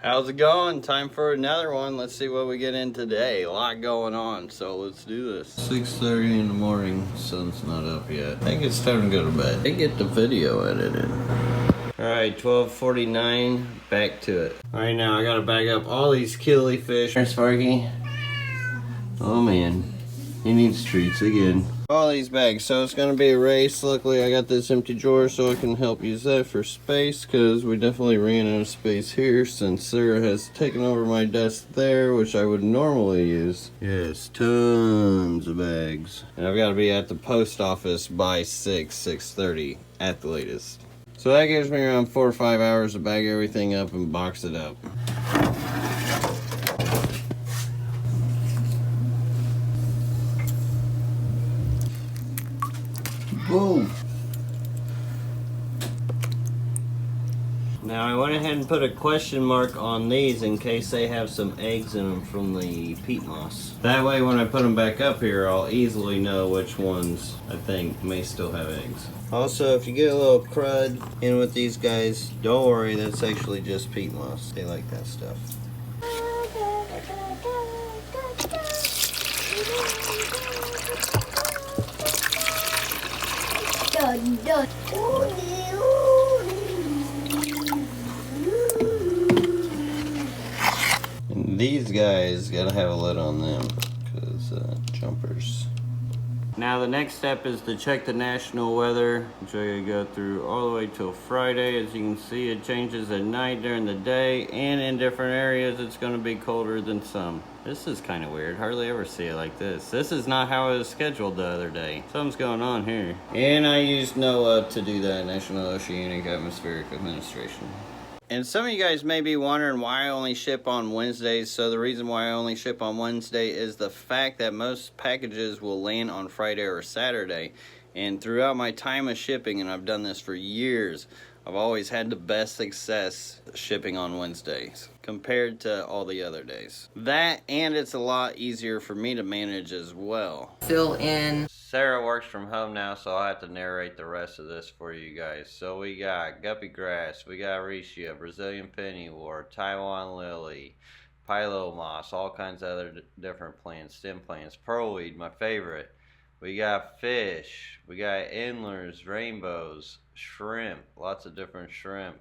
How's it going? Time for another one. Let's see what we get in today. A lot going on, so let's do this. 6:30 in the morning. Sun's not up yet. I think it's time to go to bed. I get the video edited. Alright, 12:49. Back to it. Alright, now I gotta bag up all these killifish. There's Sparky. Oh man. He needs treats again. All these bags, so it's gonna be a race. Luckily I got this empty drawer so I can help use that for space, because we definitely ran out of space here since Sarah has taken over my desk there, which I would normally use. Yes, tons of bags. And I've got to be at the post office by 6:30 at the latest. So that gives me around 4 or 5 hours to bag everything up and box it up. Whoa. Now I went ahead and put a question mark on these in case they have some eggs in them from the peat moss. That way when I put them back up here, I'll easily know which ones I think may still have eggs. Also, if you get a little crud in with these guys, don't worry, that's actually just peat moss. They like that stuff. And these guys gotta have a lid on them because jumpers. Now the next step is to check the national weather, which I gotta go through all the way till Friday. As you can see, it changes at night, during the day, and in different areas it's gonna be colder than some. This is kind of weird. Hardly ever see it like this. This is not how it was scheduled the other day. Something's going on here. And I used NOAA to do that, National Oceanic Atmospheric Administration. And some of you guys may be wondering why I only ship on Wednesdays. So the reason why I only ship on Wednesday is the fact that most packages will land on Friday or Saturday. And throughout my time of shipping, and I've done this for years, I've always had the best success shipping on Wednesdays compared to all the other days. That, and it's a lot easier for me to manage as well. Fill in. Sarah works from home now, so I'll have to narrate the rest of this for you guys. So we got guppy grass, we got reishi, Brazilian pennywort, Taiwan lily, pilo moss, all kinds of other different plants, stem plants, pearlweed, my favorite. We got fish, we got endlers, rainbows, shrimp, lots of different shrimp,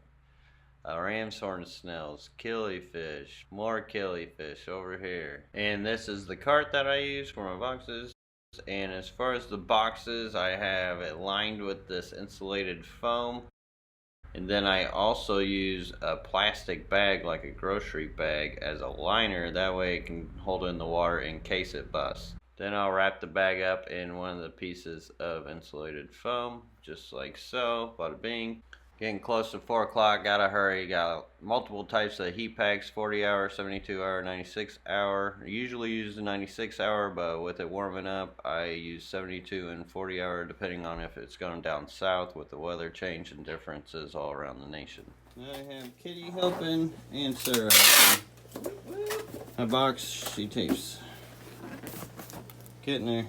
ram's horn snails, killifish, more killifish over here. And this is the cart that I use for my boxes. And as far as the boxes, I have it lined with this insulated foam. And then I also use a plastic bag, like a grocery bag, as a liner. That way it can hold in the water in case it busts. Then I'll wrap the bag up in one of the pieces of insulated foam, just like so, bada bing. Getting close to 4 o'clock, gotta hurry. Got multiple types of heat packs, 40 hour, 72 hour, 96 hour. I usually use the 96 hour, but with it warming up, I use 72 and 40 hour, depending on if it's going down south with the weather change and differences all around the nation. I have Kitty helping and Sarah helping. My box, she tapes. Getting there.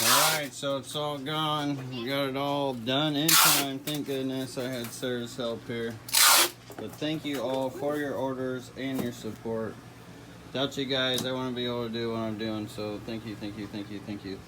Alright, so it's all gone. We got it all done in time. Thank goodness I had Sarah's help here. But thank you all for your orders and your support. Without you guys, I wouldn't be able to do what I'm doing. So thank you, thank you, thank you, thank you.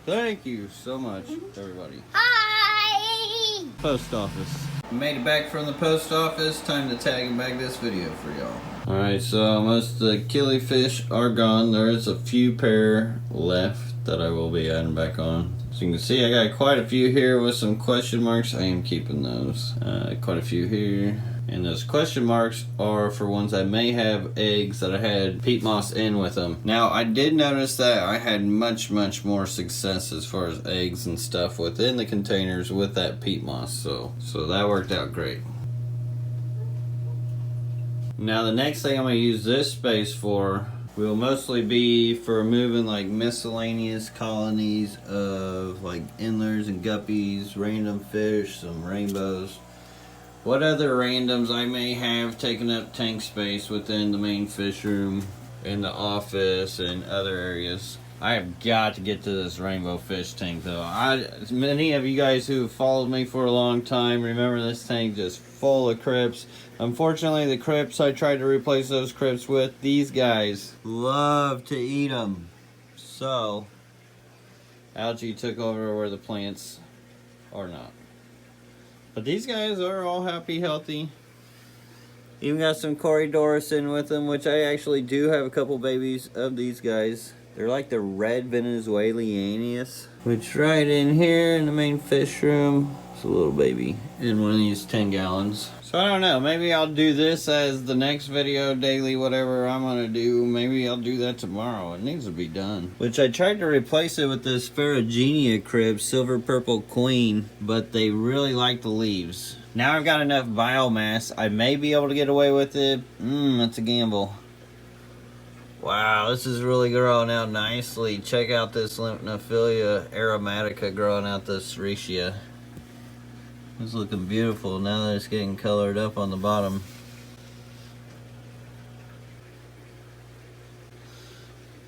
Thank you so much, everybody. Hi! Post office. Made it back from the post office. Time to tag and bag this video for y'all. Alright, so most of the killifish are gone. There is a few pair left that I will be adding back on. So you can see I got quite a few here with some question marks. I am keeping those. Quite a few here. And those question marks are for ones that may have eggs that I had peat moss in with them. Now I did notice that I had much more success as far as eggs and stuff within the containers with that peat moss. So that worked out great. Now the next thing I'm going to use this space for will mostly be for moving like miscellaneous colonies of like endlers and guppies, random fish, some rainbows. What other randoms I may have taken up tank space within the main fish room, in the office, and other areas. I have got to get to this rainbow fish tank though. Many of you guys who have followed me for a long time remember this tank just full of crypts. Unfortunately, the crypts I tried to replace those crypts with, these guys love to eat them. So, algae took over where the plants are not. But these guys are all happy, healthy. Even got some Corydoras in with them, which I actually do have a couple babies of these guys. They're like the red Venezuelanius, which right in here in the main fish room, it's a little baby in one of these 10 gallons. So I don't know, maybe I'll do this as the next video, daily, whatever I'm gonna do. Maybe I'll do that tomorrow. It needs to be done. Which I tried to replace it with this Ferrugenia crib, silver purple queen, but they really like the leaves. Now I've got enough biomass, I may be able to get away with it. That's a gamble. Wow, this is really growing out nicely. Check out this Lymphnophilia aromatica growing out this Riccia. It's looking beautiful now that it's getting colored up on the bottom.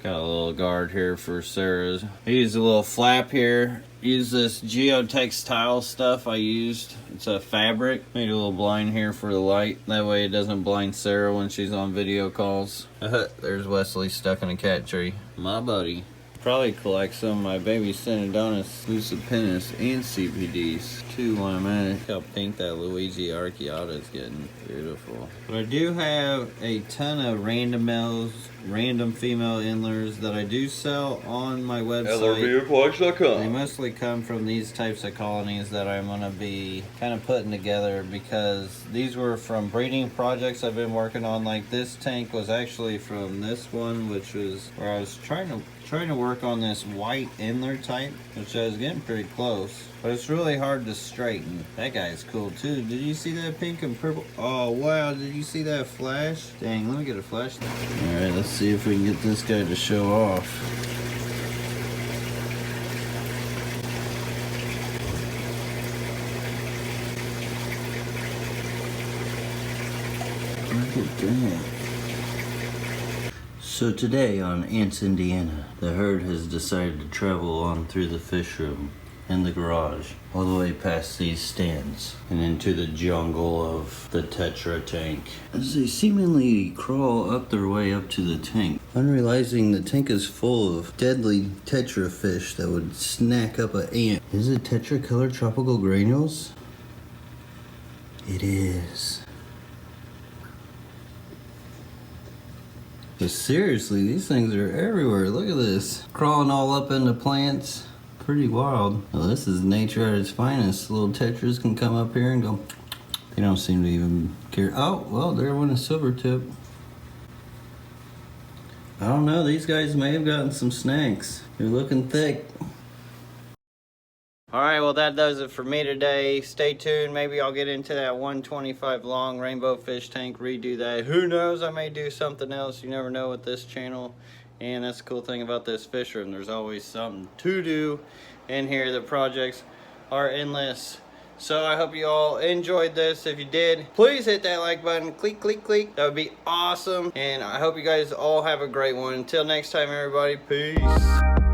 Got a little guard here for Sarah's. I used a little flap here. Use this geotextile stuff I used. It's a fabric. Made a little blind here for the light. That way it doesn't blind Sarah when she's on video calls. There's Wesley stuck in a cat tree. My buddy. Probably collect some of my baby Synodontis lucipennis and CPDs too when I'm at it. Look how pink that Luigi archeata is getting. Beautiful. But I do have a ton of random males, random female endlers that I do sell on my website. LRVAquatics.com. They mostly come from these types of colonies that I'm going to be kind of putting together because these were from breeding projects I've been working on. Like this tank was actually from this one, which was where I was trying to work on this white endler type, which I was getting pretty close. But it's really hard to straighten. That guy's cool too. Did you see that pink and purple? Oh wow, did you see that flash? Dang, let me get a flashlight. Alright, let's see if we can get this guy to show off. Look at that. So today on Ants, Indiana, the herd has decided to travel on through the fish room and the garage, all the way past these stands and into the jungle of the Tetra tank. As they seemingly crawl up their way up to the tank, unrealizing the tank is full of deadly Tetra fish that would snack up an ant. Is it Tetra colored tropical granules? It is. But seriously, these things are everywhere. Look at this. Crawling all up into plants. Pretty wild. Well, this is nature at its finest. Little tetras can come up here and go. They don't seem to even care. Oh, well, there went a silver tip. I don't know. These guys may have gotten some snacks. They're looking thick. Alright, well that does it for me today. Stay tuned. Maybe I'll get into that 125 long rainbow fish tank, redo that. Who knows? I may do something else. You never know with this channel. And that's the cool thing about this fish room. There's always something to do in here. The projects are endless. So I hope you all enjoyed this. If you did, please hit that like button. Click, click, click. That would be awesome. And I hope you guys all have a great one. Until next time, everybody. Peace.